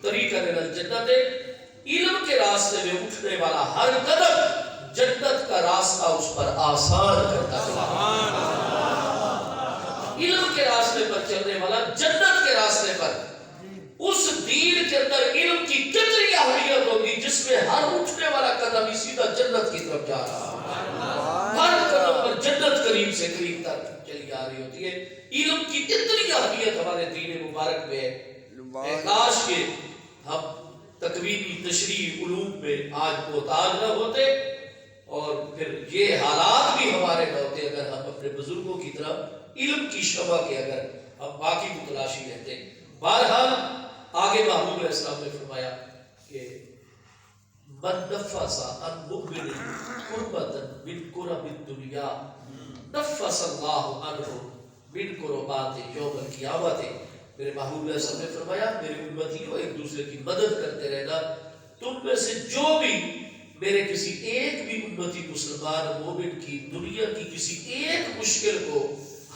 طریقہ الجنت، علم کے راستے میں اٹھنے والا ہر قدم جنت کا راستہ اس پر آسان کرتا ہے۔ علم کے راستے پر چلنے والا جنت کے راستے پر، اس دین کے اندر علم کی کتنی اہمیت ہوگی جس میں ہر اٹھنے والا قدم ہی سیدھا جنت کی طرف جا رہا ہے، ہر قدم پر جنت قریب سے قریب تک چلی آ رہی ہوتی ہے۔ علم کی اتنی اہمیت ہمارے دین مبارک میں ہے، کاش کہ ہم تکوینی تشریح علوم میں آج محتاج نہ ہوتے اور پھر یہ حالات بھی ہمارے نہ ہوتے اگر ہم اپنے بزرگوں کی طرف علم کی شمع کے اگر ہم باقی متلاشی رہتے۔ بہرحال آگے محبوب علیہ السلام نے فرمایا کہ من نفس عن مؤمن قربة من قرب الدنیا نفس اللہ عنہ من قربات یوم القیامت۔ میرے محبوب علیہ السلام نے فرمایا میرے امتیوں ایک دوسرے کی مدد کرتے رہنا، تم میں سے جو بھی میرے کسی ایک بھی امتی مسلمان مومن کی دنیا کی کسی ایک مشکل کو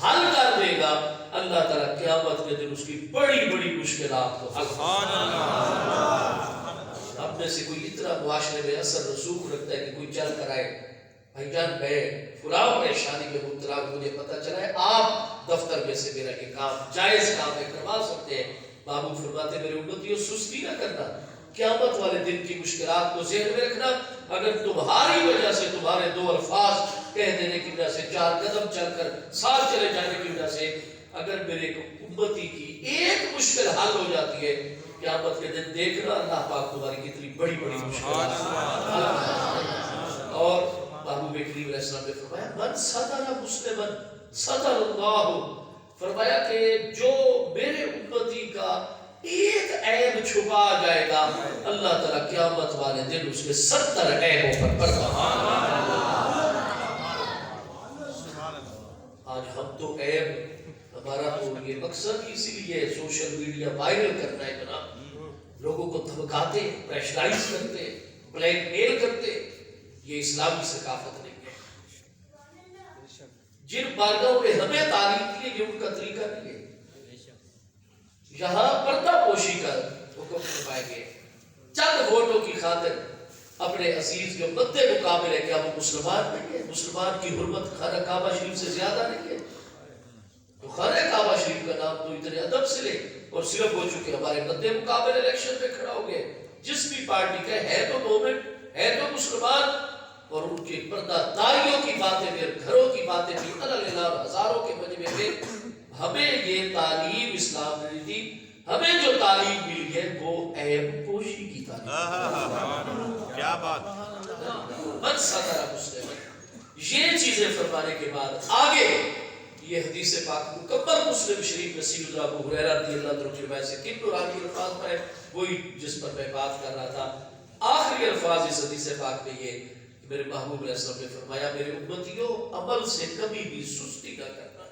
حل کر دے گا، اللہ تعالیٰ قیامت کے دن اس کی بڑی بڑی مشکلات کو حل کر دے گا۔ ہم میں سے کوئی اتنا معاشرے میں اثر رسوخ رکھتا ہے کہ کوئی چل کر آئے بھائی جان میں فلاں پریشانی میں مبتلا ہوں، مجھے پتہ چلا ہے آپ دفتر میں سے میرا یہ کام جائز کام ہے کروا سکتے ہیں۔ محبوب فرماتے میرے امتیوں سستی نہ کرنا، قیامت والے دن کی مشکلات کو ذہن میں رکھنا، اگر تمہاری وجہ سے تمہارے دو الفاظ کہہ دینے کی وجہ سے، چار قدم چل کر ساتھ چلے جانے کی وجہ سے اگر میرے امتی کی ایک مشکل حل ہو جاتی ہے، قیامت کے دن دیکھنا اللہ پاک تمہاری کتنی بڑی بڑی مشکلات۔ اور محبوب کریم علیہ السلام نے فرمایا من ستر مسلما ستر اللہ، فرمایا کہ جو میرے امتی کا ایک عیب چھپا جائے گا اللہ تعالیٰ قیامت والے دن اس کے 70 عیبوں پر پردہ۔ آج ہم تو عیب، ہمارا تو یہ مقصد اسی لیے سوشل میڈیا وائرل کرنا ہے بنا، لوگوں کو دھمکاتے، پریشرائز کرتے، بلیک میل کرتے، یہ اسلامی ثقافت نہیں ہے۔ جن بارگاہوں نے ہمیں تعلیم دی ہے یہ ان کا طریقہ نہیں ہے۔ یہاں پردہ پوشی کا حکم فرمائے گئے، چند ووٹوں کی خاطر اپنے عزیز جو مد مقابل ہے، کیا وہ مسلمان نہیں ہے؟ مسلمان کی حرمت خانہ کعبہ شریف سے زیادہ نہیں ہے؟ تو خانہ کعبہ شریف کا نام تو اتنے ادب سے لے، اور صرف ہو چکے ہمارے مد مقابل الیکشن میں کھڑا ہو گئے، جس بھی پارٹی کا ہے تو مومن ہے تو مسلمان، اور ان کے پردہ داریوں کی باتیں بھی، گھروں کی باتیں بھی، اللہ ہزاروں کے مجمع میں ہمیں یہ تعلیم اسلام نے دی۔ ہمیں جو تعلیم ملی ہے وہ عیب پوشی کی تعلیم۔ کیا بات، من ستر مسلما، یہ چیزیں فرمانے کے بعد آگے یہ حدیث پاک مکمل مسلم شریف میں سیدنا ابو ہریرہ رضی اللہ عنہ کی روایت سے کن نورانی الفاظ پر ہے، وہی جس پر میں بات کر رہا تھا۔ آخری الفاظ اس حدیث پاک میں یہ کہ میرے محبوب علیہ السلام نے فرمایا میرے امتیوں عمل سے کبھی بھی سستی نہ کرنا،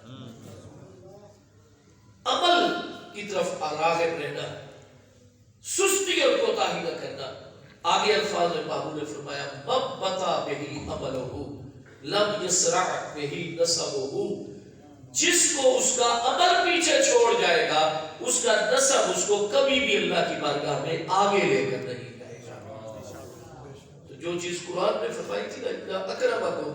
عمل کی طرف راغب رہنا، سستی اور کوتاہی نہ کرنا۔ آگے الفاظ میں محبوب نے فرمایا من بطا بہی عملہ لم یسرع بہی نسبہ، جس کو اس کا عمل پیچھے چھوڑ جائے گا اس کا نسب اس کو کبھی بھی اللہ کی بارگاہ میں آگے لے کر نہیں جائے گا۔ تو جو چیز قرآن نے فرمائی تھی نا اکرمکم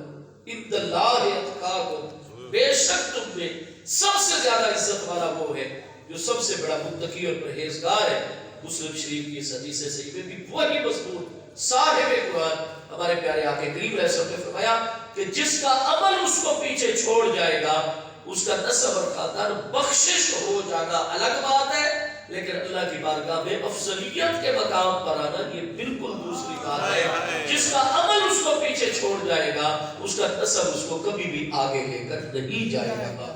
عند اللہ اتقاکم، بے شک تم میں سب سے زیادہ عزت والا وہ ہے جو سب سے بڑا متقی اور پرہیزگار ہے۔ مسلم شریف کی اس حدیث صحیح میں بھی وہی مضمون صاحب قرآن ہمارے پیارے آقا کریم علیہ السلام نے فرمایا کہ جس کا عمل اس کو پیچھے چھوڑ جائے گا اس کا نسب اور خاندان بخشش ہو جانا الگ بات ہے، لیکن اللہ کی بارگاہ میں افضلیت کے مقام پر آنا یہ بالکل دوسری بات ہے۔ جس کا عمل اس کو پیچھے چھوڑ جائے گا اس کا نسب اس کو کبھی بھی آگے لے کر نہیں جائے گا۔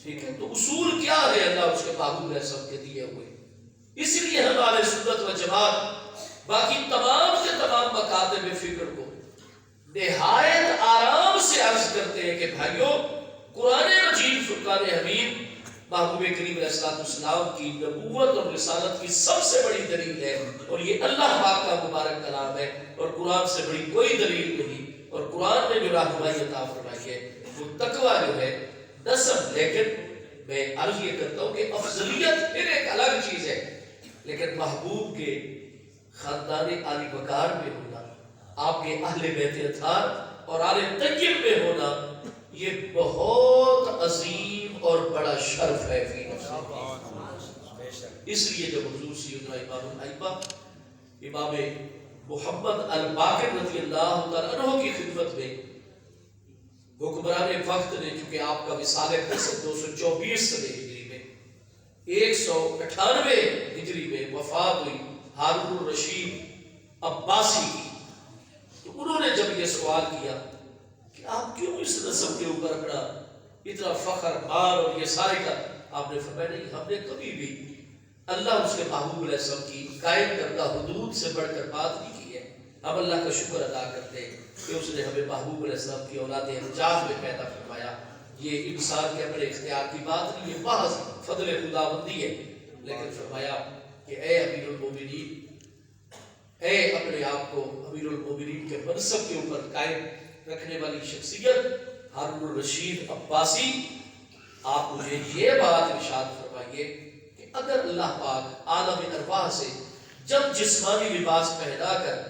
ٹھیک ہے، تو اصول کیا ہے اللہ اس کے محبوب علیہ السلام کے دیے ہوئے؟ اس لیے ہمارے سنت و جماعت باقی تمام کے تمام مکاتب فکر کو نہایت آرام سے عرض کرتے ہیں کہ بھائیوں قرآن مجید فرقان حمید محبوب کریم علیہ السلام کی نبوت اور رسالت کی سب سے بڑی دلیل ہے، اور یہ اللہ پاک کا مبارک کلام ہے، اور قرآن سے بڑی کوئی دلیل نہیں۔ اور قرآن نے جو رہنمائی عطا فرمائی ہے وہ تقویٰ جو ہے نسب، لیکن میں عرض یہ کرتا ہوں کہ افضلیت پھر ایک الگ لیکن محبوب کے خاندان علی وقار میں ہونا، آپ کے اہل بیت اطہار اور آل طیب میں ہونا، یہ بہت عظیم اور بڑا شرف ہے فی نفسہ۔ اس لیے جب حضور سیدنا امام الائمہ امام محمد الباقر رضی اللہ تعالیٰ عنہ کی خدمت میں حکمران وقت نے، چونکہ آپ کا وصال قصد 224 ہجری میں 198 ہجری میں وفات ہوئی ہارون الرشید عباسی کی، تو انہوں نے جب یہ سوال کیا کہ آپ کیوں اس نسب کے اوپر اپنا اتنا فخر مال اور یہ سارے کا، آپ نے فرمایا نہیں، ہم نے کبھی بھی اللہ اس کے محبوب علیہ السلام کی قائم کردہ حدود سے بڑھ کر بات نہیں کی ہے۔ ہم اللہ کا شکر ادا کرتے ہیں کہ اس نے ہمیں محبوب علیہ السلام کی اولاد امجاد میں پیدا فرمایا۔ یہ انسان کے اپنے اختیار کی بات نہیں، یہ محض فضل خداوندی ہے۔ لیکن فرمایا کہ اے امیر المومنین، اے اپنے آپ کو امیر المومنین کے منصب کے اوپر قائم رکھنے والی شخصیت ہارون الرشید عباسی، آپ مجھے یہ بات ارشاد فرمائیے کہ اگر اللہ پاک عالم ارواح سے جب جسمانی لباس پہنا کر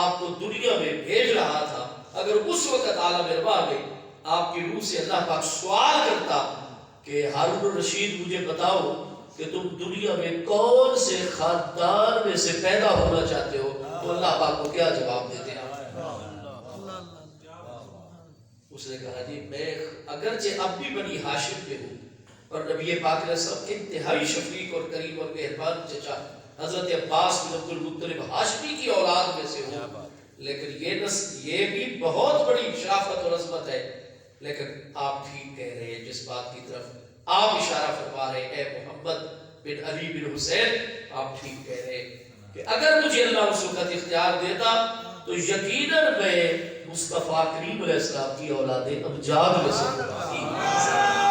آپ کو دنیا میں بھیج رہا تھا، اگر اس وقت عالم ارواح میں آپ کی روح سے اللہ پاک سوال کرتا کہ ہارون الرشید مجھے بتاؤ کہ تم دنیا میں کون سے خاندان میں سے پیدا ہونا چاہتے ہو، تو اللہ پاک کو کیا جواب دیتے ہیں؟ اس نے کہا جی میں اگرچہ اب بھی بنی ہاشم پہ ہوں، اور نبی پاک علیہ السلام کے انتہائی شفیق اور کریم اور مہربان چچا حضرت عباس بن عبد المطلب ہاشمی کی اولاد میں سے ہوں، لیکن یہ بھی بہت بڑی شرافت اور عظمت ہے۔ لیکن آپ ٹھیک کہہ رہے ہیں، جس بات کی طرف آپ اشارہ فرما رہے ہیں، اے محمد بن علی بن حسین، آپ ٹھیک کہہ رہے ہیں کہ اگر مجھے اللہ اس وقت اختیار دیتا تو یقیناً میں مصطفیٰ کریم علیہ السلام کی اولاد امجاد میں سے ہوتا۔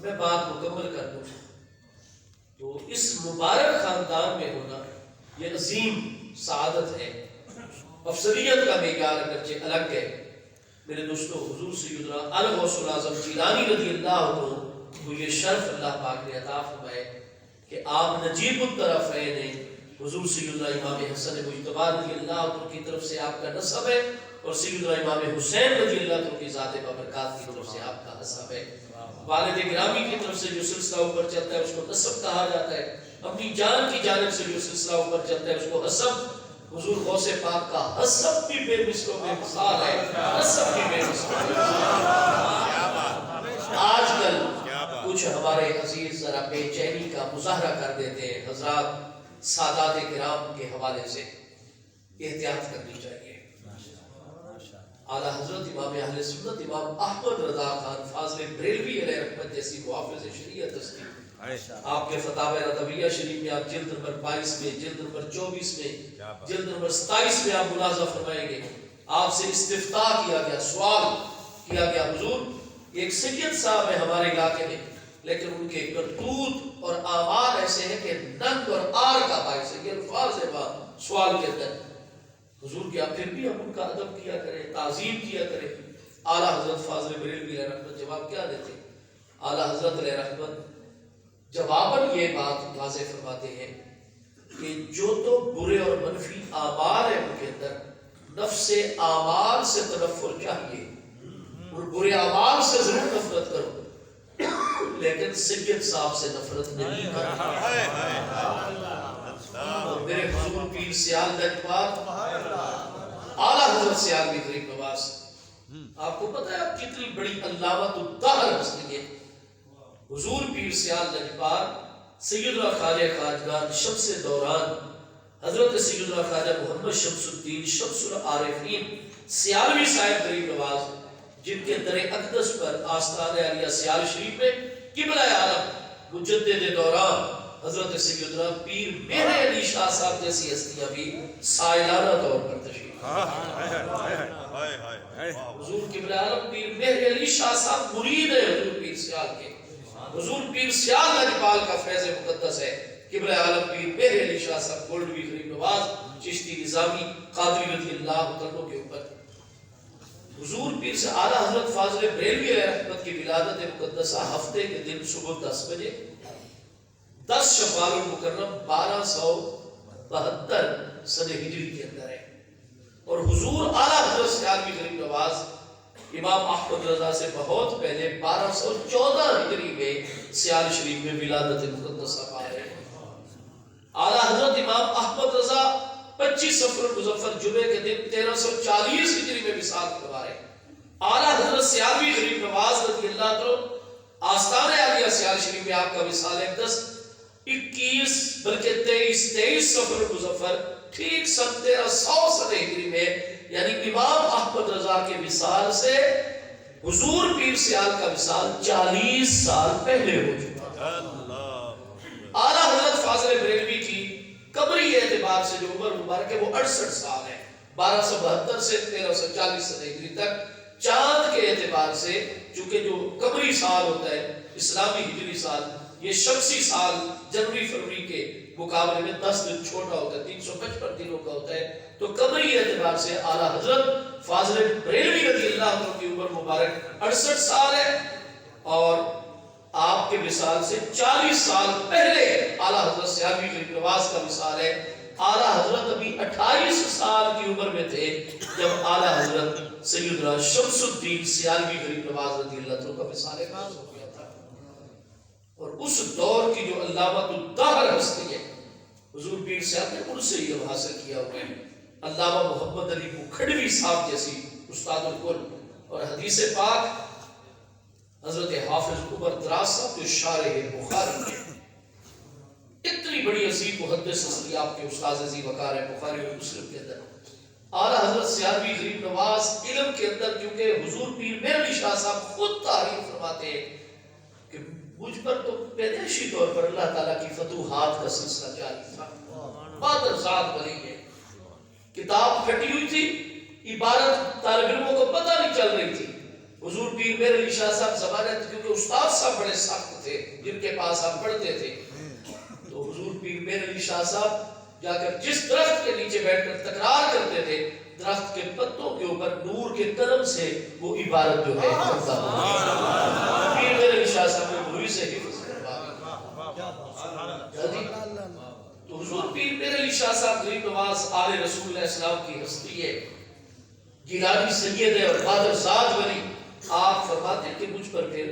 میں بات مکمل کر دوں تو اس مبارک خاندان میں ہونا یہ عظیم سعادت ہے۔ افضلیت کا معیار اگرچہ الگ ہے، میرے دوستو، حضور سیدنا الغوث الاعظم جیلانی رضی اللہ عنہ کو یہ شرف اللہ پاک نے عطا فرمائے کہ آپ نجیب الطرفین ہیں۔ حضور سیدنا امام حسن مجتبی رضی اللہ عنہ کی طرف سے آپ کا نسب ہے، اور سیدنا امام حسین رضی اللہ عنہ کی ذات بابرکات کی طرف سے آپ کا نسب ہے۔ والد گرامی کی طرف سے جو سلسلہ اوپر چلتا ہے اس کو نسب کہا جاتا ہے، اپنی جان کی جانب سے جو سلسلہ اوپر چلتا ہے اس کو حسب۔ حضور غوث پاک کا حسب بھی بے مثل و بے مثال ہے، نسب بھی بے مثال ہے۔ آج کل کچھ ہمارے عزیز ذرا بے چینی کا مظاہرہ کر دیتے ہیں، حضرات سادات کرام کے حوالے سے احتیاط کرنی چاہیے۔ اعلیٰ حضرت امام اہل سنت امام احمد رضا خان فاضل بریلوی علیہ رحمت جیسی محافظ شریعت ہستی، آپ کے فتاوی رضویہ شریف میں آپ جلد نمبر 22 میں، جلد نمبر 24 میں، جلد نمبر 27 میں آپ ملاحظہ فرمائیں گے، آپ سے استفتاء کیا گیا، سوال کیا گیا، حضور ایک سید صاحب ہے ہمارے علاقے میں، لیکن ان کے کرتوت اور اعمال ایسے ہیں کہ ننگ اور آر کا باعث ہے، یہ الفاظ ہے سوال کے اندر، حضور کیا پھر بھی ہم ان کا ادب کیا کریں، تعظیم کیا کریں؟ اعلیٰ حضرت فاضل بریلوی علیہ رحمت جواب کیا دیتے؟ اعلیٰ حضرت علیہ رحمت جواباً یہ بات واضح فرماتے ہیں کہ جو تو برے اور منفی اعمال ہیں ان کے اندر، نفس اعمال سے تنفر چاہیے، اور برے اعمال سے ضرور نفرت کرو، لیکن سید صاحب سے نفرت نہیں کرو۔ اور میرے حضور پیر سیال اعلیٰ حضرت سیال بھی غریب نواز آپ کو پتہ ہے آپ کتنی بڑی علامت الدہر ہستی ہے حضور پیر سیال لجپال سیدنا خواجہ خواجگان شمس دوران حضرت سیدنا خواجہ محمد شمس الدین شمس العارفین سیالوی صاحب غریب نواز جن کے در اقدس پر آستان عالیہ سیال شریف میں قبلہ عالم مجدد دوران حضرت سیدنا پیر مہر علی شاہ صاحب جیسی ہستیاں بھی سائلانہ طور پر تشریف حضور قبلہ عالم پیر مہر علی شاہ صاحب مرید ہے حضور پیر سیال کے حضور پیر سیال لجپال کا فیض مقدس ہے قبلہ عالم پیر مہر علی شاہ صاحب گولڈوی غریب نواز چشتی نظامی قادری رضی اللہ عنہ کے اوپر حضور پیر سے اعلیٰ حضرت فاضل بریلوی علیہ رحمت کی ولادت مقدسہ ہفتے کے دن صبح 10 بجے 10 شوال المکرم 1272 سنہ ہجری کے اندر ہے اور حضور اعلیٰ حضرت سیالوی غریب نواز امام احمد رضا سے بہت پہلے 1214 ہجری میں سیال شریف میں ولادت مقدسہ پائے اعلیٰ حضرت امام احمد رضا 25 صفر المظفر جمعے کے دن 1340 ہجری میں وصال فرمائے اعلیٰ حضرت سیالوی غریب نواز رضی اللہ عنہ آستان عالیہ سیال شریف میں آپ کا وصال اقدس 21 بلکہ 23 صفر المظفر ٹھیک 1300 سنہ ہجری میں یعنی امام احمد رضا کے وصال سے حضور پیر سیال کا وصال 40 سال پہلے ہو چکا اعلیٰ حضرت فاضل بریلوی کی قبری اعتبار سے جو عمر مبارک ہے وہ 68 سال ہے 1272 سے 1340 سنہ ہجری تک چاند کے اعتبار سے چونکہ جو قبری سال ہوتا ہے اسلامی ہجری سال یہ شمسی سال جنوری فروری کے مقابلے میں 10 دن چھوٹا ہوتا ہے 355 دنوں کا ہوتا ہے تو قبری اعتبار سے اعلیٰ حضرت فاضل بریلوی رضی اللہ عنہ کی عمر مبارک 68 سال ہے اور آپ کے وصال سے 40 سال پہلے اعلیٰ حضرت سیالوی غریب نواز کا وصال ہے اعلیٰ حضرت ابھی 28 سال کی عمر میں تھے جب اعلیٰ حضرت سیدنا شمس الدین سیالوی غریب نواز رضی اللہ عنہ کا وصال خاص ہو گیا تھا اور اس دور کی جو علامت الدہر ہستی ہے حضور پیر صاحب نے ان سے یہ حاصل کیا ہوا ہے علامہ محمد علی مکھڑوی صاحب جیسی استاد الکل اور حدیث پاک حضرت حافظ عمر دراز صاحب جو شارح بخاری ہیں اتنی بڑی عظیم محدث اصلی آپ کے استاذ عظیم وقار ہے بخاری اور مسلم کے اندر اعلیٰ حضرت سیالوی غریب نواز علم کے اندر کیونکہ حضور پیر مہر علی شاہ صاحب خود تعریف فرماتے ہیں کہ مجھ پر تو پیدائشی طور پر اللہ تعالیٰ کی فتوحات کا سلسلہ جاری تھا بادر ذات بنی ہے کتاب پھٹی ہوئی تھی عبارت طالب علموں کو پتہ نہیں چل رہی تھی حضور پیر مہر علی شاہ صاحب زمانے کیونکہ استاد صاحب بڑے سخت تھے جن کے پاس آپ پڑھتے تھے تو حضور پیر مہر علی شاہ صاحب جا کر جس درخت کے نیچے بیٹھ کر تکرار کرتے تھے درخت کے پتوں کے اوپر نور کے قلم سے وہ عبارت جو ہے پیر مہر علی شاہ صاحب نے بھوری سے حفظ کروا تو حضور پیر مہر علی شاہ صاحب غریب نواز آل رسول اللہ السلام کی ہستی ہے گیلانی سید ہے اور بادر زاد بنی آپ فرماتے ہیں کہ مجھ پر پھر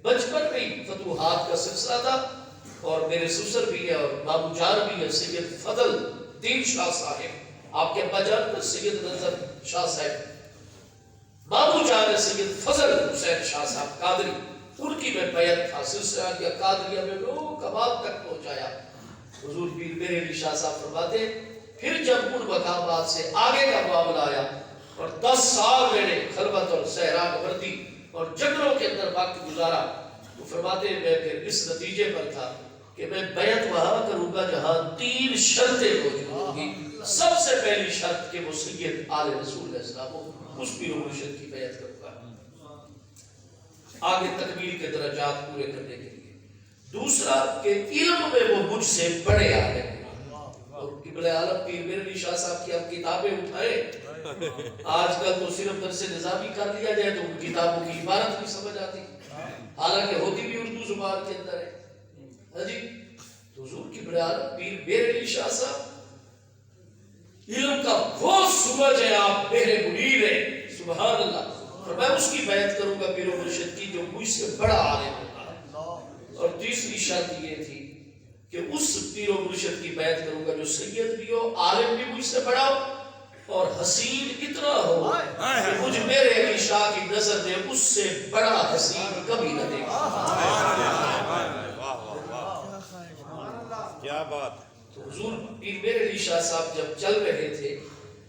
بچپن میں ہی فتوحات کا سلسلہ تھا اور میرے سسر بھی ہے اور بابو جان بھی ہے سید فضل دین شاہ صاحب آپ کے ابا جان پر سید نظر شاہ صاحب بابو جان ہے سید فضل حسین شاہ صاحب قادری ان کی میں بیعت تھا سلسلہ کیا قادریہ میں لوگ کباب تک پہنچایا حضور پیر مہر علی شاہ صاحب فرماتے پھر جب ان مقامات سے آگے کا معاملہ آیا اور 10 سال میں نے خلوت اور صحرا وردی اور جنگلوں کے اندر وقت گزارا تو فرماتے میں پھر اس نتیجے پر تھا کہ میں بیعت وہاں کروں گا جہاں 3 شرطیں موجود ہوں گی سب سے پہلی شرط کہ وہ سید آل رسول علیہ السلام ہو اس پیر و مرشد کی بیعت کروں گا آگے تکمیل کے درجات پورے کرنے کے لیے دوسرا کہ علم میں وہ مجھ سے بڑے آگے اور قبلہ عالم پیر مہر علی شاہ صاحب کی آپ کتابیں اٹھائے آج کل تو صرف درس نظامی کر لیا جائے تو ان کتابوں کی عبارت بھی سمجھ آتی حالانکہ ہوتی بھی اردو زبان کے اندر ہے ہاں جی تو حضور قبلہ عالم پیر مہر علی شاہ صاحب علم کا وہ سمجھ ہے آپ میرے منیر ہیں سبحان اللہ اور میں اس کی بیعت کروں گا پیر و مرشد کی جو مجھ سے بڑا عالم ہوگا اور تیسری شرط یہ تھی کہ اس پیر و مرشد کی بیعت کروں گا جو سید بھی ہو عالم بھی مجھ سے بڑا ہو اور حسین اتنا ہو کہ مجھ میرے علی شاہ کی نظر نے اس سے بڑا حسین کبھی نہ دیکھا. کیا بات. تو حضور پیر میرے علی شاہ صاحب جب چل رہے تھے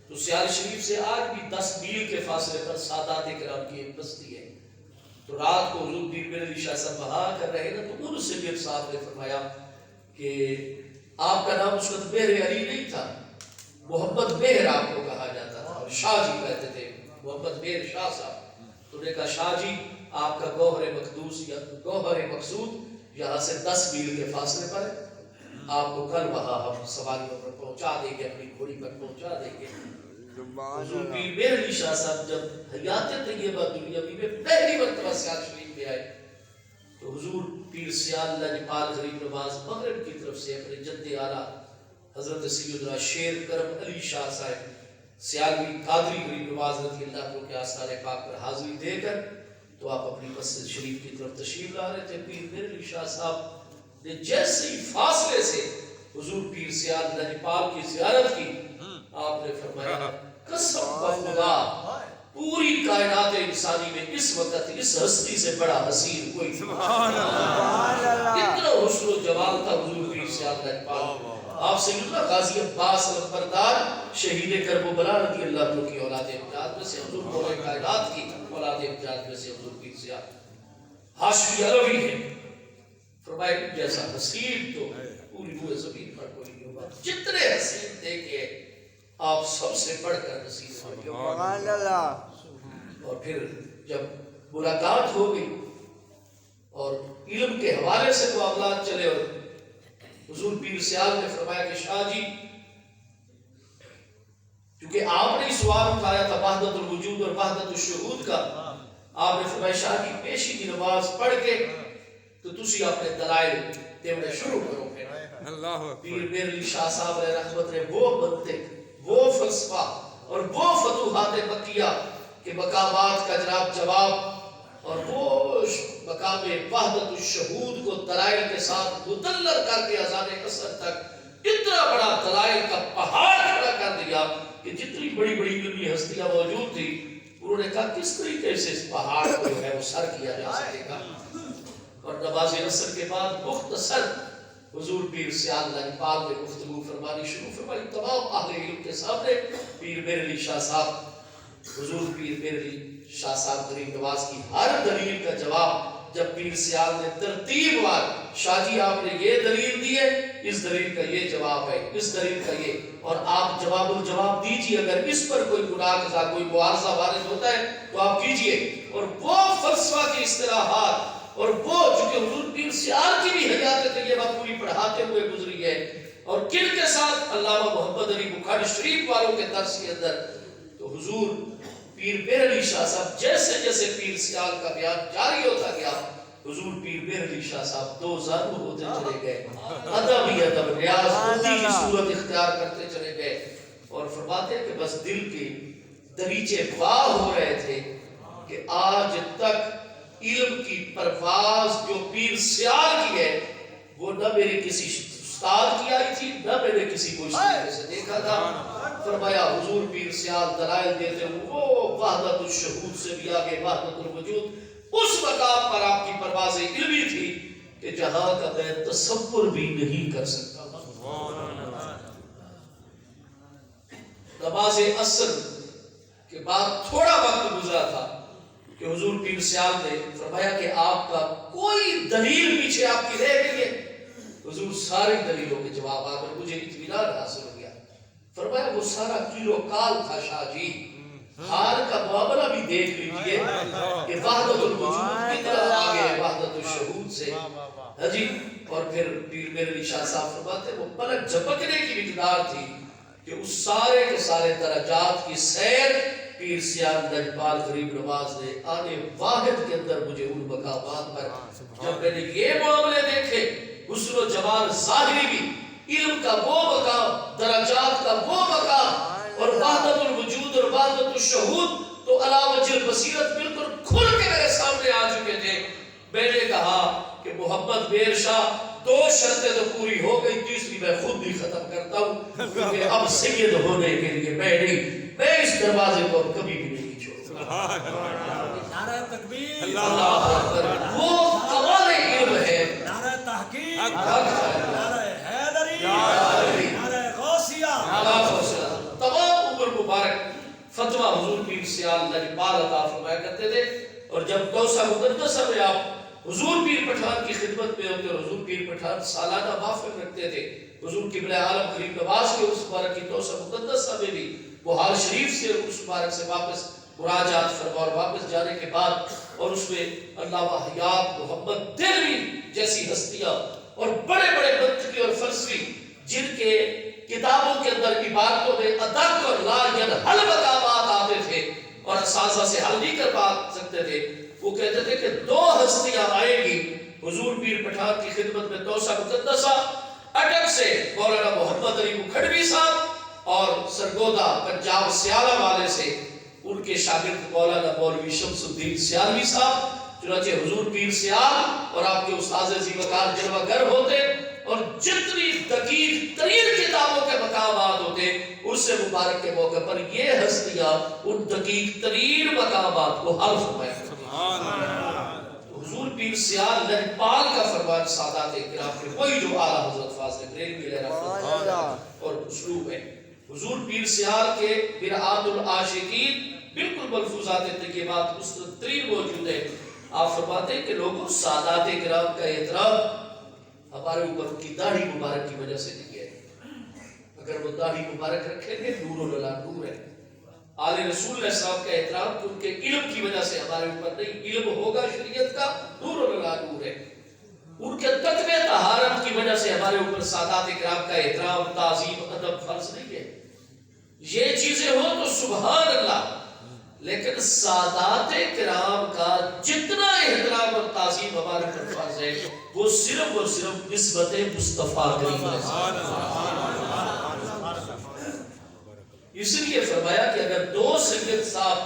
تو سیال شریف سے آج بھی 10 میل کے فاصلے پر سادات کرام کی ایک بستی ہے. تو رات کو حضور پیر میرے علی شاہ صاحب بہا کر رہے نا تو ان سے پیر صاحب نے فرمایا کہ آپ کا نام اس وقت مہر علی نہیں تھا, محمد مہر آپ کو کہا جاتا تھا, اور شاہ جی کہتے تھے محمد مہر شاہ صاحب. تو نے کہا شاہ جی آپ کا گوہر مقدوس یا گوہر مقصود یہاں سے 10 میل کے فاصلے پر ہے, آپ کو کل وہاں ہم سواریوں پر پہنچا دیں گے, اپنی گھوڑی پر پہنچا دیں گے. حضور پیر میرے علی شاہ صاحب جب حیات طیبہ دنیاوی میں پہلی مرتبہ سیال شریف میں آئے تو حضور پیر سیال لاجپال غریب نواز مغرب کی طرف سے اپنے جد اعلیٰ حضرت سیدنا شیر کرم علی شاہ صاحب سیالوی قادری غریب نواز رضی اللہ عنہ کے آستان پاک پر حاضری دے کر تو آپ اپنی مسجد شریف کی طرف تشریف لا رہے تھے. پیر میرے علی شاہ صاحب نے جیسے ہی فاصلے سے حضور پیر سیال لاجپال کی زیارت کی, آپ نے فرمایا قسم بخدا پوری کائنات انسانی میں اس وقت اس ہستی سے بڑا حسین کوئی نہیں. اتنا حسن و جمال تھا حضور پیر سیال لاجپال. آپ سیدنا غازی عباس لمبردار شہید کربلا رضی اللہ عنہ کی اولاد امجاد میں سے, حضور مولا کائنات کی اولاد امجاد میں سے حضور پیر سیال ہاشمی علوی ہے. فرمایا جیسا حسین تو پوری روح زمین پر کوئی نہیں ہوگا. جتنے حسین دیکھے آپ سب سے بڑھ کر حسین ہوگی. اور پھر جب ملاقات ہو گئی اور علم کے حوالے سے معاملات چلے اور حضور پیر سیال نے فرمایا کہ شاہ جی کیونکہ آپ نے سوال اٹھایا تھا وحدت الوجود اور وحدت الشہود کا, آپ نے فرمایا شاہ جی پیشی کی نماز پڑھ کے تو تسی اپنے دلائل دیونے شروع کرو. پیر میرے علی شاہ صاحب علیہ رحمت نے وہ منطق, وہ فلسفہ اور وہ فتوحات مکیہ کہ مقامات کا جناب جواب اور وہ مقام وحدت الشہود کو دلائل کے ساتھ مدلل کر کے اذان عصر تک اتنا بڑا دلائل کا پہاڑ کھڑا کر دیا کہ جتنی بڑی بڑی علمی ہستیاں موجود تھی انہوں نے کہا کس طریقے سے اس پہاڑ کو جو ہے وہ سر کیا جا سکے گا. اور نماز عصر کے بعد مختصر حضور پیر سیال لاجپال نے گفتگو فرمانی شروع فرمائی تمام اہل علم کے سامنے. پیر میرے علی شاہ صاحب حضور پیر میرے علی شاہ صاحب غریب نواز کی ہر دلیل کا جواب جب پیر سیال نے ترتیب وار شاہ جی آپ نے یہ دلیل دی ہے, اس دلیل کا یہ جواب ہے, اس دلیل کا یہ, اور آپ جواب الجواب دیجئے, اگر اس پر کوئی مناقضہ کوئی معارضہ وارد ہوتا ہے تو آپ کیجئے. اور وہ فلسفہ کی اصطلاحات اور وہ چونکہ حضور پیر سیال کی بھی حیات طیبہ پوری پڑھاتے ہوئے گزری ہے اور کن کے ساتھ علامہ محمد علی بخاری شریف والوں کے درس کے اندر, تو حضور پیر میرے علی شاہ صاحب جیسے جیسے پیر سیال کا بیان جاری ہوتا گیا حضور پیر میرے علی شاہ صاحب دو زانو ہوتے چلے گئے, ادب ادب ریاض خودی کی صورت اختیار کرتے چلے گئے اور فرماتے ہیں کہ بس دل کے دریچے باہ ہو رہے تھے کہ آج تک علم کی پرواز جو پیر سیال کی ہے وہ نہ میرے کسی استاد کی آئی تھی نہ میں نے کسی کو اس طریقے سے دیکھا تھا. فرمایا حضور پیر سیال دلائل دیتے وہ وحدت الشہود سے بھی آگے وحدت الوجود اس مقام پر آپ کی پرواز علمی تھی کہ جہاں کا میں تصور بھی نہیں کر سکتا. نماز عصر کے بعد تھوڑا وقت گزرا تھا کہ حضور پیر سیال نے فرمایا کہ آپ کا کوئی دلیل پیچھے آپ کی رہ گئی ہے. حضور ساری دلیلوں کے جواب آ کر مجھے اطمینان حاصل ہو گیا. فرمایا وہ سارا کیلو کال تھا شاہ جی, حال کا معاملہ بھی دیکھ لیجئے کہ وحدت الوجود کتنا آگے ہے وحدت الشہود سے. جی اور پھر پیر میرے علی شاہ صاحب فرماتے وہ پلک جھپکنے کی مقدار تھی کہ اس سارے کے سارے درجات کی سیر پیر سیال لاجپال غریب نواز نے آنے واحد کے اندر مجھے ان مقامات پر جب میں نے یہ معاملے دیکھے حسن و جمال ظاہری بھی, علم کا وہ مقام, درجات کا وہ مقام اور وحدت الوجود اور وحدت الشہود تو علا وجہ بصیرت بالکل کھل کے میرے سامنے آ چکے تھے. میں نے کہا کہ محمد میر شاہ 2 شرطیں تو پوری ہو گئی, تیسری میں خود بھی ختم کرتا ہوں کیونکہ اب سید ہونے کے لیے میں نہیں, میں اس دروازے کو کبھی بھی نہیں چھوڑوں. نعرہ تکبیر، اللہ اکبر. وہ کمال علم ہے. نعرہ تحقیق، حق نعرہ حیدری، حیدری. نعرہ غوثیہ. تمام عمر مبارک فتویٰ حضور پیر سیال لجپال عطا فرمایا کرتے تھے. اور جب توسہ مقدسہ میں آپ حضور پیر پٹھان کی خدمت میں ہوتے اور حضور پیر پٹھان سالانہ محفل رکھتے تھے, حضور قبلہ عالم غریب نواز کے اس مبارک کی توسہ مقدسہ میں بھی وہ حال شریف سے اس مبارک سے واپس مراجعات فرما اور واپس جانے کے بعد اور اس میں علامہ حیات محمد دہلوی جیسی ہستیاں اور بڑے بڑے منطقی اور فلسفی جن کے کتابوں کے اندر عبارتوں میں ادق اور لا ینحل مقامات آتے تھے اور اساتذہ سے حل نہیں کر پا سکتے تھے, وہ کہتے تھے کہ دو ہستیاں آئیں گی حضور پیر پٹھان کی خدمت میں توسہ مقدسہ اٹک سے مولانا محمد علی مکھڑوی صاحب اور سرگودا پنجاب سیالہ والے سے ان کے شاگرد مولانا مولوی شمس الدین سیالوی صاحب. چنانچہ حضور پیر سیال اور آپ کے استاذ زیوکار جلوہ گر ہوتے اور جتنی دقیق ترین کتابوں کے مقامات ہوتے اس سے مبارک کے موقع پر یہ ہستیاں ان دقیق ترین مقامات کو حل فرمائے. حضور پیر سیال لجپال کا فرمان سادات کرام کے وہی جو اعلیٰ حضرت فاضل بریلوی علیہ رحمۃ اللہ اور اسلوب ہے. حضور پیر سیال کے مرآت العاشقین بالکل ملفوظات طیبات مستطرین موجود ہے. آپ فرماتے ہیں کہ لوگوں سادات کرام کا احترام ہمارے اوپر ان کی داڑھی مبارک کی وجہ سے نہیں ہے. اگر وہ داڑھی مبارک رکھیں گے نور و للا نور ہے. آل رسول علیہ السلام کا احترام ان کے علم کی وجہ سے ہمارے اوپر نہیں, علم ہوگا شریعت کا نور و للا نور ہے. ان کے تقوی طہارت کی وجہ سے ہمارے اوپر سادات کرام کا احترام تعظیم ادب فرض نہیں ہے. یہ چیزیں ہو تو سبحان اللہ, لیکن سادات کرام کا جتنا احترام اور تعظیم ہمارے اوپر فرض ہے وہ صرف اور صرف نسبت مصطفیٰ کریم اس لیے فرمایا کہ اگر دو سید صاحب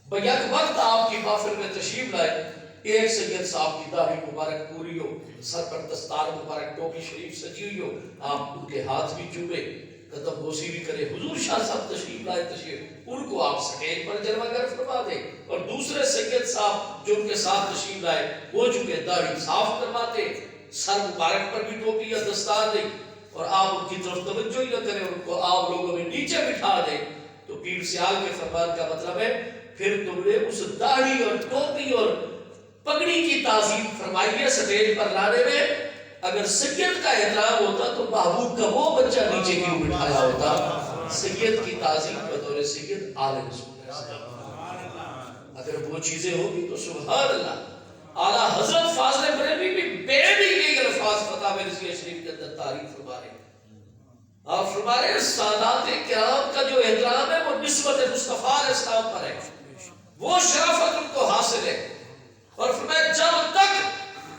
بیک وقت آپ کی محفل میں تشریف لائے, ایک سید صاحب کی داڑھی مبارک پوری ہو, سر پر دستار مبارک ٹوپی شریف سجی ہوئی ہو, آپ ان کے ہاتھ بھی چومے قدم بوسی بھی کرے, حضور شاہ صاحب تشریف لائے تشریف ان کو آپ سٹیج پر جلوہ گر فرما دیں, اور دوسرے سید صاحب جو ان کے ساتھ تشریف لائے وہ چونکہ داڑھی صاف کرواتے, سر مبارک پر بھی ٹوپی یا دستار دیں اور آپ ان کی طرف توجہ ہی نہ کریں, ان کو آپ لوگوں میں نیچے بٹھا دیں, تو پیر سیال کے فرمان کا مطلب ہے پھر تم نے اس داڑھی اور ٹوپی اور پگڑی کی تعظیم فرمائی ہے سٹیج پر لانے میں. اگر سید کا احترام ہوتا تو محبوب کا وہ بچہ نیچے کیوں بٹھایا ہوتا. سید کی تعظیم بطور سید آل رسول اللہ. اگر وہ چیزیں ہوگی تو سبحان اللہ. اعلیٰ حضرت فاضل بریلوی بھی بے بھی الفاظ فتح میں رضویہ شریف کے اندر تعریف فرما رہے ہیں. آپ فرما رہے ہیں سادات کرام کا جو احترام ہے وہ نسبت مصطفیٰ علیہ السلام پر ہے, وہ شرافت ان کو حاصل ہے. اور فرمایا جب تک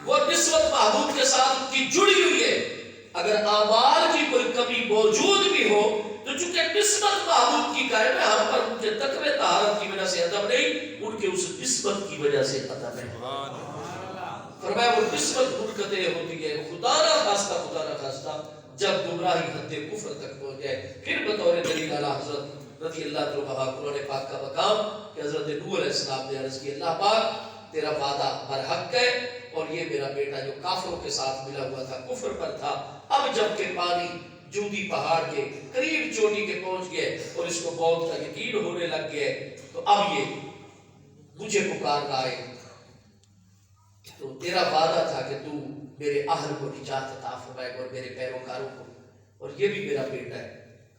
وہ نسبت محبوب کے ساتھ ان کی جڑی ہوئی ہے, اگر اعمال کی کوئی کمی موجود بھی ہو تو چونکہ نسبت محبوب کی قائم ہے, ہم پر ان کے تقوی طہارت کی وجہ سے ادب نہیں, ان کے اس نسبت کی وجہ سے ادب ہے. فرمایا وہ نسبت منقطع ہوتی ہے خدا نہ خواستہ جب گمراہی حد کفر تک پہنچ جائے. پھر بطور دلیل اعلیٰ حضرت رضی اللہ عنہ قرآن پاک کا مقام کہ حضرت نوح علیہ السلام نے عرض کی اللہ پاک تیرا وعدہ برحق ہے اور یہ میرا بیٹا جو کافروں کے ساتھ ملا ہوا تھا کفر پر تھا, اب جب کہ پانی جودی پہاڑ کے قریب چوٹی کے پہنچ گئے اور اس کو موت کا یقین ہونے لگ گئے تو اب یہ مجھے پکار رہا ہے, تو تیرا وعدہ تھا کہ تو میرے اہل کو نجات عطا فرمائے اور میرے پیروکاروں کو, اور یہ بھی میرا بیٹا ہے.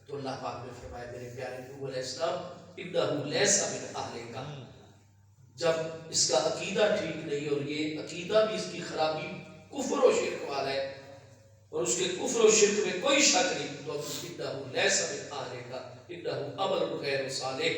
تو اللہ پاک نے فرمایا میرے پیارے نوح علیہ السلام انہ لیس من اہلک, جب اس کا عقیدہ ٹھیک نہیں اور یہ عقیدہ بھی اس کی خرابی کفر و شرک والا ہے اور اس کے کفر و شرک میں کوئی شک نہیں, تو انہ لیس من اہلک انہ عمل غیر صالح,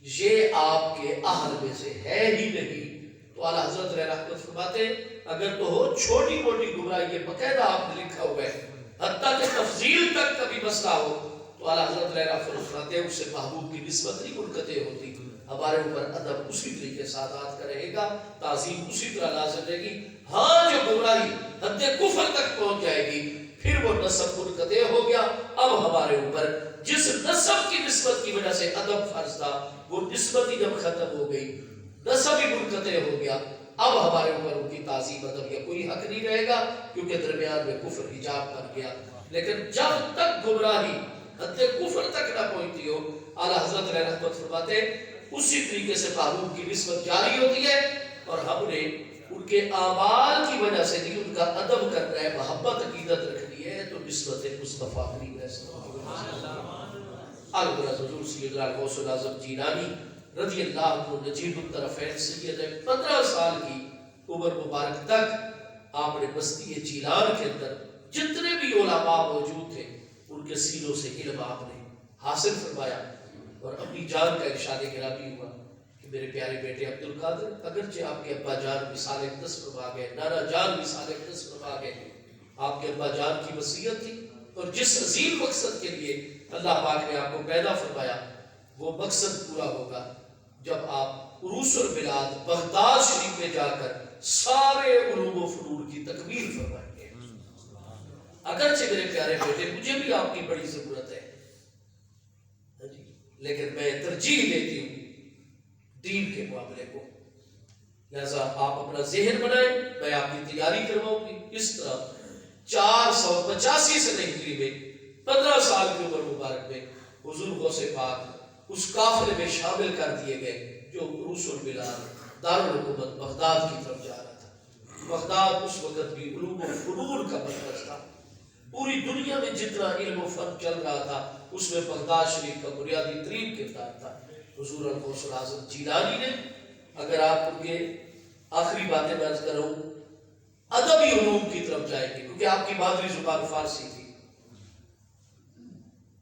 یہ آپ کے اہل میں سے ہے ہی نہیں. تو اعلیٰ حضرت رحمت فرماتے اگر تو ہو چھوٹی موٹی گمراہی, یہ باقاعدہ آپ نے لکھا ہوا ہے, حتیٰ کہ تفضیل تک کبھی مسئلہ ہو تو اعلیٰ حضرت رحمت فرماتے اس سے محبوب کی نسبت نہیں منقطع ہوتی. ہمارے اوپر ادب اسی طریقے سادات کا رہے گا, تعظیم اسی طرح لازم رہے گی. ہاں جو گمراہی حد کفر تک پہنچ جائے گی پھر وہ نسب منقطع ہو گیا. اب ہمارے اوپر جس نسب کی نسبت کی وجہ سے ادب فرض تھا وہ نسبت ہی جب ختم ہو گئی, نسب ہی منقطع ہو گیا, اب ہمارے اوپر ان کی تعظیم ادب یا کوئی حق نہیں رہے گا کیونکہ درمیان میں کفر حجاب بن گیا. لیکن جب تک گمراہی حد کفر تک نہ پہنچتی ہو, اعلیٰ حضرت علیہ رحمت فرماتے اسی طریقے سے محبوب کی نسبت جاری ہوتی ہے. اور ہم نے ان کے اعمال کی وجہ سے نہیں, ان کا ادب کرنا ہے, محبت عقیدت رکھنی ہے, تو نسبت مصطفیٰ کریم علیہ السلام البرز حضور سیدنا غوث الاعظم جیلانی رضی اللہ عنہ نجیب الطرفین سید 15 سال کی عمر مبارک تک آپ نے بستی جیلان کے اندر جتنے بھی علماء موجود تھے ان کے سینوں سے علم آپ نے حاصل فرمایا. اور اپنی جان کا ارشاد گرامی ہوا کہ میرے پیارے بیٹے عبد القادر, اگرچہ آپ کے ابا جان مثال اقدس فرما گئے, نانا جان مثال اقدس فرما گئے, آپ کے ابا جان کی وصیت تھی اور جس عظیم مقصد کے لیے اللہ پاک نے آپ کو پیدا فرمایا وہ مقصد پورا ہوگا جب آپ عروس البلاد بغداد شریف میں جا کر سارے علوم و فنون کی تکمیل فرمائیں گے. اگرچہ میرے پیارے بیٹے مجھے بھی آپ کی بڑی ضرورت ہے, لیکن میں ترجیح دیتی ہوں دین کے معاملے کو, لہذا آپ اپنا ذہن بنائیں, میں آپ کی تیاری کرواؤں گی. اس طرح 485 سے ہجری میں 15 سال کی عمر مبارک میں حضور غوث پاک اس قافلے میں شامل کر دیے گئے جو عروس البلاد دارالحکومت بغداد کی طرف جا رہا تھا. بغداد اس وقت بھی علوم و فنون کا مرکز تھا. پوری دنیا میں جتنا علم و فن چل رہا تھا اس میں بغداد شریف کا بنیادی ترین کردار تھا. حضور غوث الاعظم جیلانی نے, اگر آپ ان کے آخری باتیں میں عرض کروں, ادبی علوم کی طرف جائیں گے کیونکہ آپ کی مادری زبان فارسی تھی.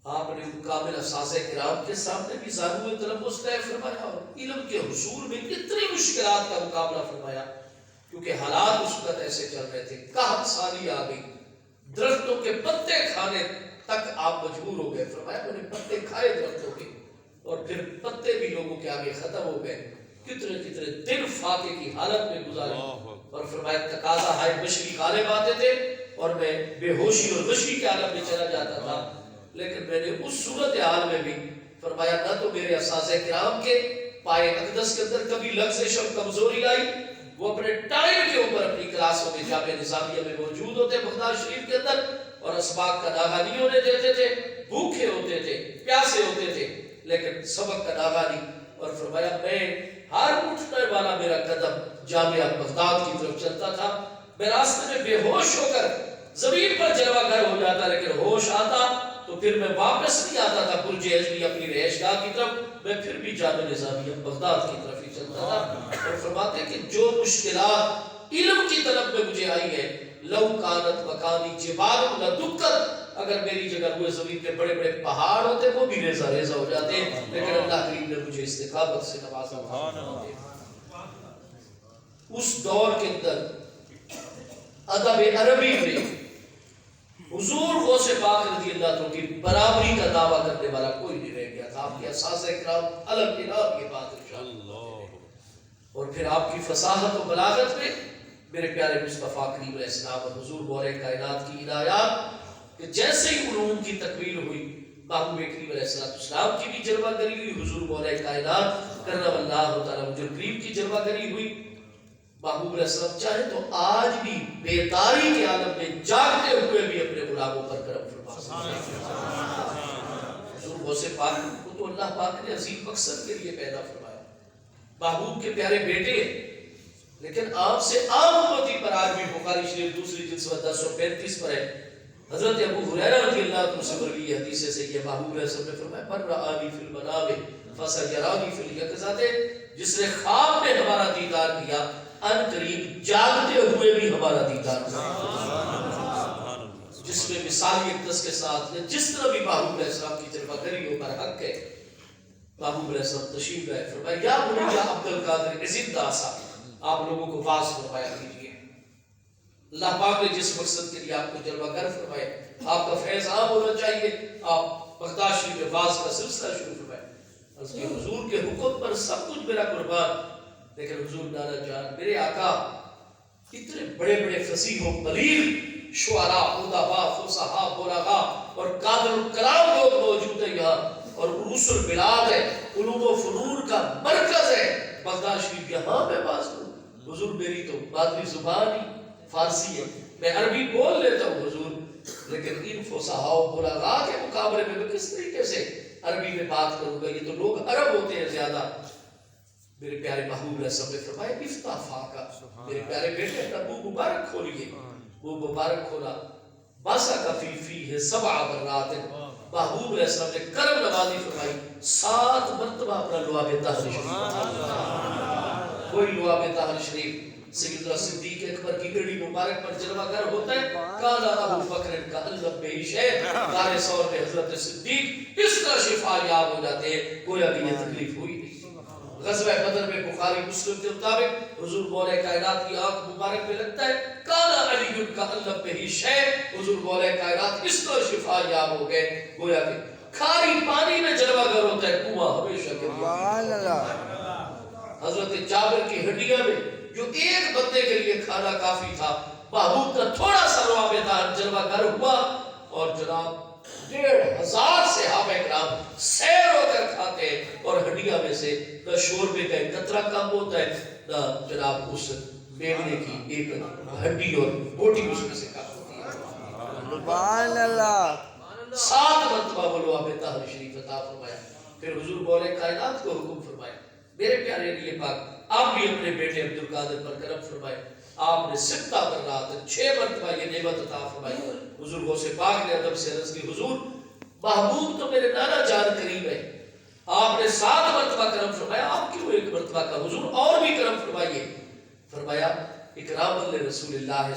آپ نے کامل اساتذہ کرام کے سامنے بھی زانو تلفظ طے فرمایا اور علم کے حصول میں اتنی مشکلات کا مقابلہ فرمایا کیونکہ حالات اس وقت ایسے چل رہے تھے. قحط سالی آ گئی, درختوں کے پتے کھانے تک آپ مجبور ہو گئے. فرمایا میں نے پتے کھائے درختوں کے اور پھر پتے بھی لوگوں کے آگے ختم ہو گئے. کتنے کتنے دن فاقے کی حالت میں گزارے اور فرمایا تقاضا ہائے بشری غالب آتے تھے اور میں بے ہوشی اور غشی کے عالم میں چلا جاتا تھا. لیکن میں نے اس صورت حال میں بھی فرمایا نہ تو میرے اساتذہ کرام کے پائے اقدس کے اندر کبھی لغزش اور کمزوری آئی, وہ اپنے ٹائم کے اوپر اپنی کلاسوں میں جامعہ نظامیہ میں موجود ہوتے بغداد شریف کے اندر اور اسباق کا ناغہ نہیں ہونے دیتے تھے, بھوکے ہوتے تھے, پیاسے ہوتے تھے, لیکن سبق کا ناغہ نہیں. اور فرمایا میں ہر اٹھنے والا میرا قدم جامعہ بغداد کی طرف چلتا تھا. میں راستے میں بے ہوش ہو کر زمین پر جلوہ گر ہو جاتا, لیکن ہوش آتا تو پھر میں واپس نہیں آتا تھا برج اجلی اپنی رہائش گاہ کی طرف, میں پھر بھی جامعہ نظامیہ بغداد کی طرف ہی چلتا تھا. اور فرماتے کہ جو مشکلات علم کی طرف میں مجھے آئی ہے, لو کانت مکانی جبال لدکت, اگر میری جگہ ہوئے زمین کے بڑے بڑے پہاڑ ہوتے وہ بھی ریزہ ریزہ ہو جاتے, لیکن اللہ کریم نے مجھے استقامت سے نوازا. اس دور کے اندر ادب عربی میں حضور غوث پاک رضی اللہ عنہ کی برابری کا دعویٰ کرنے والا کوئی نہیں رہ گیا تھا. آپ کے اساتذہ کرام الگ کے بات ارشاد, اور پھر آپ کی فصاحت و بلاغت میں میرے پیارے مصطفیٰ کریم علیہ السلام اور حضور بورے کائنات کی ہدایات کہ جیسے ہی علوم کی تکمیل ہوئی محبوب کریم علیہ السلام کی بھی جلوہ گری ہوئی, حضور بورے کائنات کرم اللہ تعالیٰ مجھے کریم کی جلوہ گری ہوئی. محبوب علیہ السلام چاہے تو آج بھی بیداری کے عالم میں جاگتے ہوئے بھی اپنے غلاموں پر کرم فرما. حضور غوث پاک کو تو اللہ پاک نے عظیم مقصد کے لیے پیدا فرمایا, محبوب کے پیارے بیٹے, لیکن آپ سے عام امتی پر آج بھی بخاری شریف دوسری جلد 1035 پر ہے. حضرت ابو ہریرہ رضی اللہ عنہ سے مروی حدیث سے یہ محبوب علیہ السلام نے فرمایا من رآنی فی المنام فسیرانی فی الیقظۃ, جس نے خواب میں ہمارا دیدار کیا ان قریب جاگتے ہوئے بھی ہمارا دیدار کیا. جس میں مثالی اقدس کے ساتھ جس طرح بھی محبوب علیہ السلام کی جلوہ گریوں پر حق ہے, محبوب علیہ السلام تشریف لائے. فرمایا یا بنی یا عبد القادر عزت داسا, آپ لوگوں کو واعظ فرمایا کیجیے. اللہ پاک نے جس مقصد کے لیے آپ کو جلوہ گر فرمایا, آپ کا فیض عام ہونا چاہیے. آپ بغداد شریف میں واعظ کا سلسلہ شروع فرمایا. اس کے حضور کے حکم پر سب کچھ میرا قربان, لیکن حضور نانا جان میرے آقا اتنے بڑے بڑے فصیح و بلیغ شعراء، ادباء، فصحاء، بلغاء اور قادر الکلام لوگ موجود ہیں یہاں، اور عروس البلاد ہے، علوم و فنون کا مرکز ہے بغداد شریف۔ یہاں میں باز کروں حضور، میری تو مادری زبان ہی فارسی ہے، میں عربی بول لیتا ہوں حضور، لیکن ان فصحاء و بلغاء کے مقابلے میں کس طریقے سے عربی میں بات کروں گا؟ یہ تو لوگ عرب ہوتے ہیں زیادہ۔ میرے پیارے محبوب علیہ السلام نے فرمایا افتح فاکا، میرے پیارے بیٹے اپنا منہ مبارک کھولیے۔ وہ مبارک کھولا، باسا کا فی فیہ سبع مرات، محبوب علیہ السلام نے کرم نوازی فرمائی، 7 مرتبہ اپنا لعاب طاہر شریف، کوئی لعاب طاہر شریف سیدنا صدیق اکبر کی گڑی مبارک پر جلوہ گر ہوتا ہے، کالا ابو بکر کا اللہ بے شیخ، غار ثور میں حضرت صدیق اس طرح شفا یاب ہو جاتے ہیں گویا کہ یہ تکلیف ہوئی نہیں۔ غزوہ بدر میں بخاری مسلم کے مطابق حضور مولا کائنات کی آنکھ مبارک میں لگتا ہے، کالا علی کا اللہ بے شیخ، حضور مولا کائنات اس طرح شفا یاب ہو گئے گویا کہ کھاری پانی میں جلوہ گر ہوتا ہے کنواں ہمیشہ کے لیے۔ حضرت جابر کی ہڈیاں میں جو ایک بندے کے لیے کھانا کافی تھا، محبوب کا تھوڑا سا لعاب طاہر جلوہ گر ہوا اور جناب 1,500 صحابہ کرام سیر ہو کر کھاتے ہیں، اور ہڈیاں میں سے نہ شوربے کا ایک قطرہ کم ہوتا ہے، نہ جناب اس میمنے کی ایک ہڈی اور بوٹی اس میں سے کم ہوتی ہے۔ سبحان اللہ۔ 7 مرتبہ وہ لعاب طاہر شریف عطا فرمایا، پھر حضور مولا کائنات کو حکم فرمایا، میرے پیارے نبی پاک آپ بھی اپنے بیٹے عبدالقادر پر کرم فرمائے، آپ نے 6 مرات 6 مرتبہ یہ نعمت عطا فرمائی۔ حضور غوث پاک نے ادب سے عرض کی، حضور محبوب تو میرے نانا جان قریب ہے، آپ نے 7 مرتبہ کرم فرمایا، آپ کیوں 1 مرتبہ کا؟ حضور اور بھی کرم فرمائیے۔ فرمایا اکرام رسول اللہ